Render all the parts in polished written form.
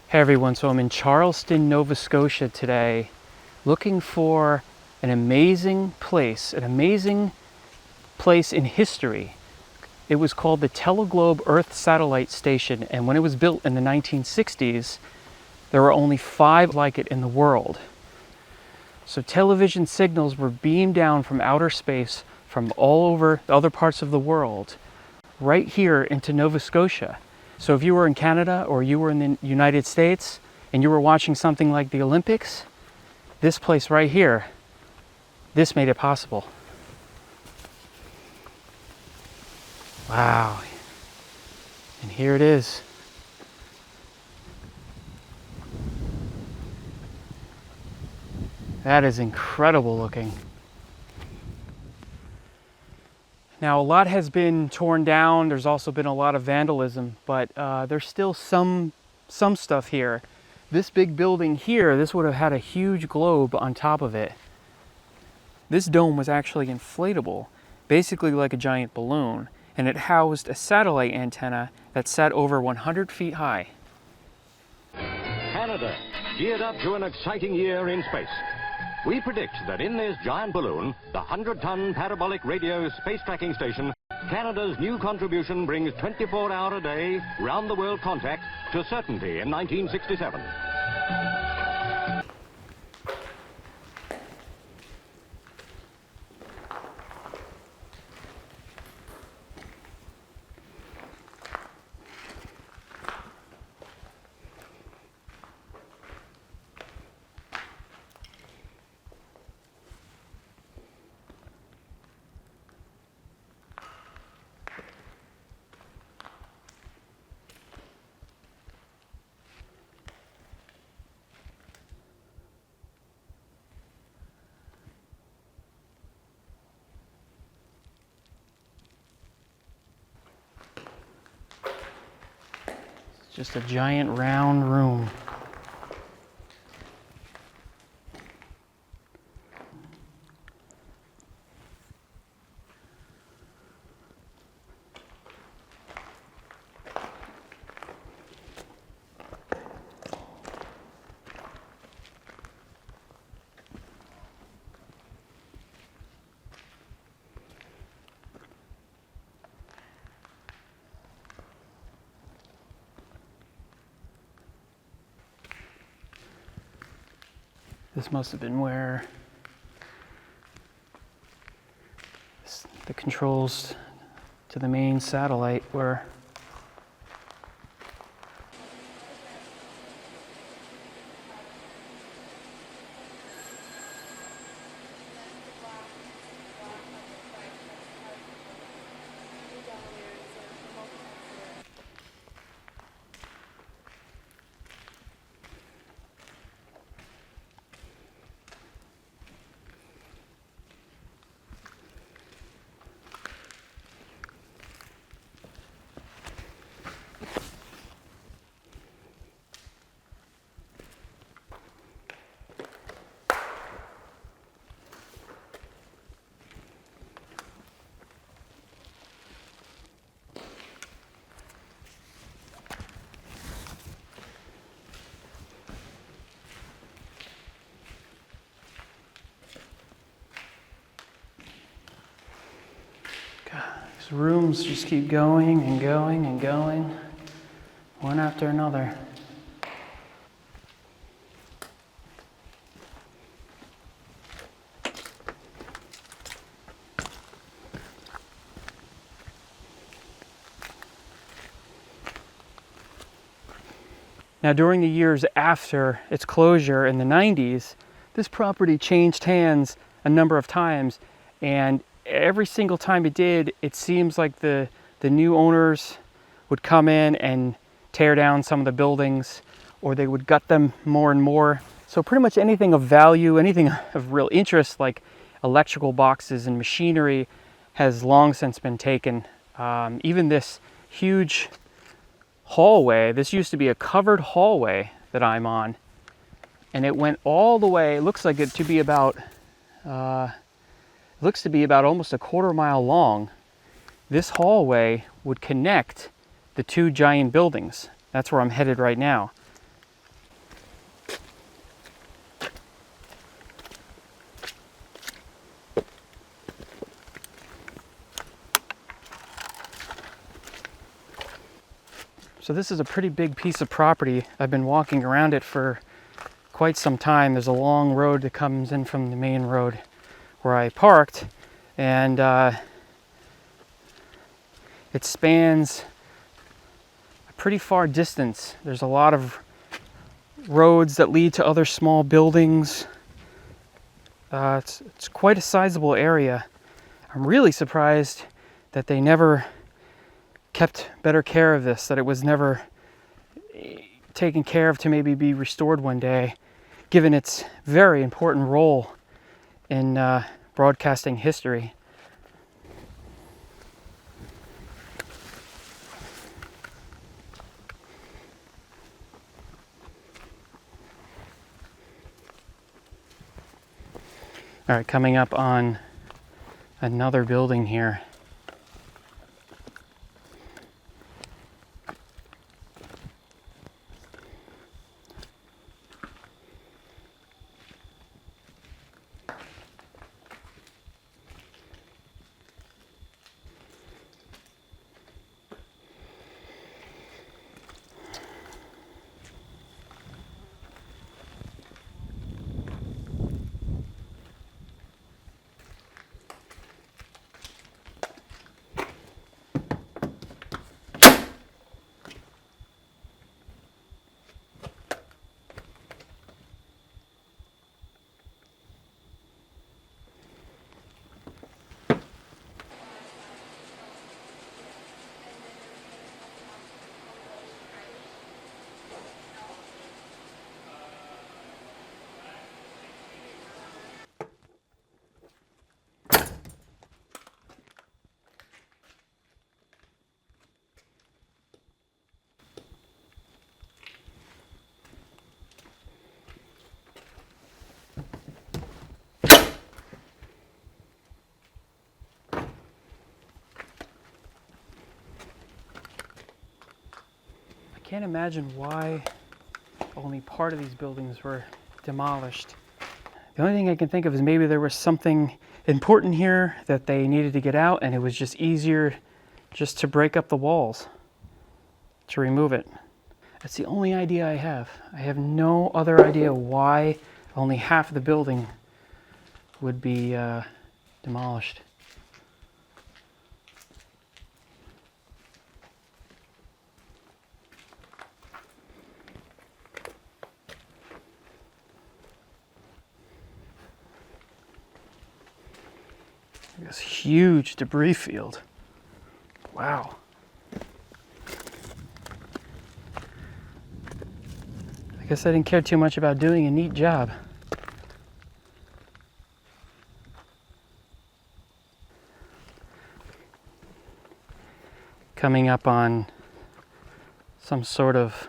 Hey everyone, so I'm in Charleston, Nova Scotia today looking for an amazing place in history. It was called the Teleglobe Earth Satellite Station, and when it was built in the 1960s, there were only 5 like it in the world. So television signals were beamed down from outer space from all over the other parts of the world right here into Nova Scotia. So if you were in Canada or you were in the United States and you were watching something like the Olympics, this place right here, this made it possible. Wow. And here it is. That is incredible looking. Now, a lot has been torn down. There's also been a lot of vandalism, but there's still some stuff here. This big building here, this would have had a huge globe on top of it. This dome was actually inflatable, basically like a giant balloon, and it housed a satellite antenna that sat over 100 feet high. Canada, geared up to an exciting year in space. We predict that in this giant balloon, the 100-ton parabolic radio space tracking station, Canada's new contribution brings 24-hour-a-day, round-the-world contact to certainty in 1967. Just a giant round room. This must have been where the controls to the main satellite were. These rooms just keep going and going and going, one after another. Now, during the years after its closure in the 90s, this property changed hands a number of times, and every single time it did, it seems like the new owners would come in and tear down some of the buildings, or they would gut them more and more. So pretty much anything of value, anything of real interest, like electrical boxes and machinery, has long since been taken. Even this huge hallway, this used to be a covered hallway that I'm on, and it went all the way, it looks to be about almost a quarter-mile long. This hallway would connect the 2 giant buildings. That's where I'm headed right now. So this is a pretty big piece of property. I've been walking around it for quite some time. There's a long road that comes in from the main road where I parked, and it spans a pretty far distance. There's a lot of roads that lead to other small buildings. It's quite a sizable area. I'm really surprised that they never kept better care of this, that it was never taken care of to maybe be restored one day, given its very important role in broadcasting history. All right, coming up on another building here. I can't imagine why only part of these buildings were demolished. The only thing I can think of is maybe there was something important here that they needed to get out, and it was just easier just to break up the walls, to remove it. That's the only idea I have. I have no other idea why only half of the building would be demolished. This huge debris field. Wow. I guess I didn't care too much about doing a neat job. Coming up on some sort of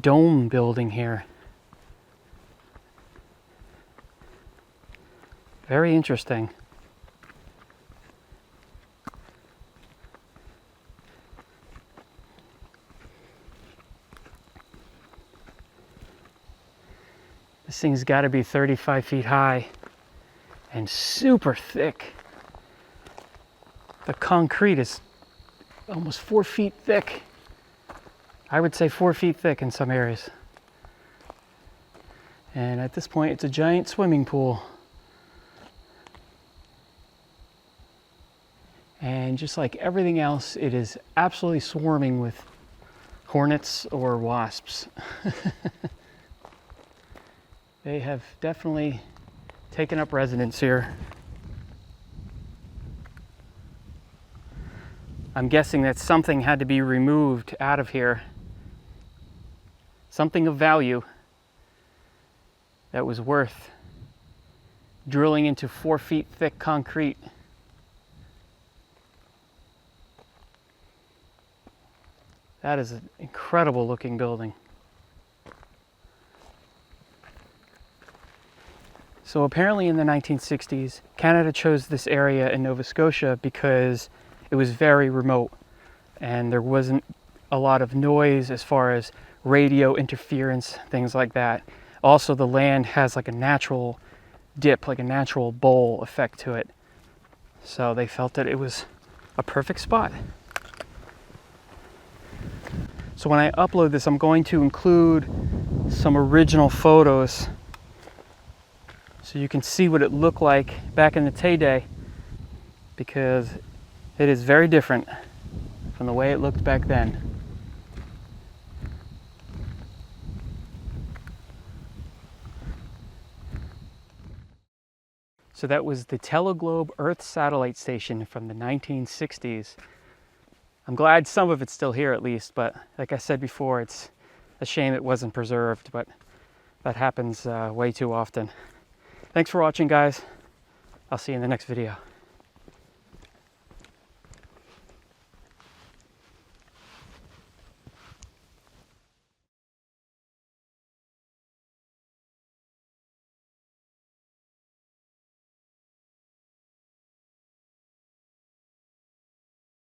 dome building here. Very interesting. This thing's got to be 35 feet high and super thick. The concrete is almost 4 feet thick. I would say 4 feet thick in some areas. And at this point, it's a giant swimming pool. And just like everything else, it is absolutely swarming with hornets or wasps. They have definitely taken up residence here. I'm guessing that something had to be removed out of here. Something of value that was worth drilling into 4 feet thick concrete. That is an incredible looking building. So apparently in the 1960s, Canada chose this area in Nova Scotia because it was very remote and there wasn't a lot of noise as far as radio interference, things like that. Also, the land has like a natural dip, like a natural bowl effect to it. So they felt that it was a perfect spot. So when I upload this, I'm going to include some original photos so you can see what it looked like back in its heyday, because it is very different from the way it looked back then. So that was the Teleglobe Earth Satellite Station from the 1960s. I'm glad some of it's still here at least, but like I said before, it's a shame it wasn't preserved, but that happens way too often. Thanks for watching, guys. I'll see you in the next video.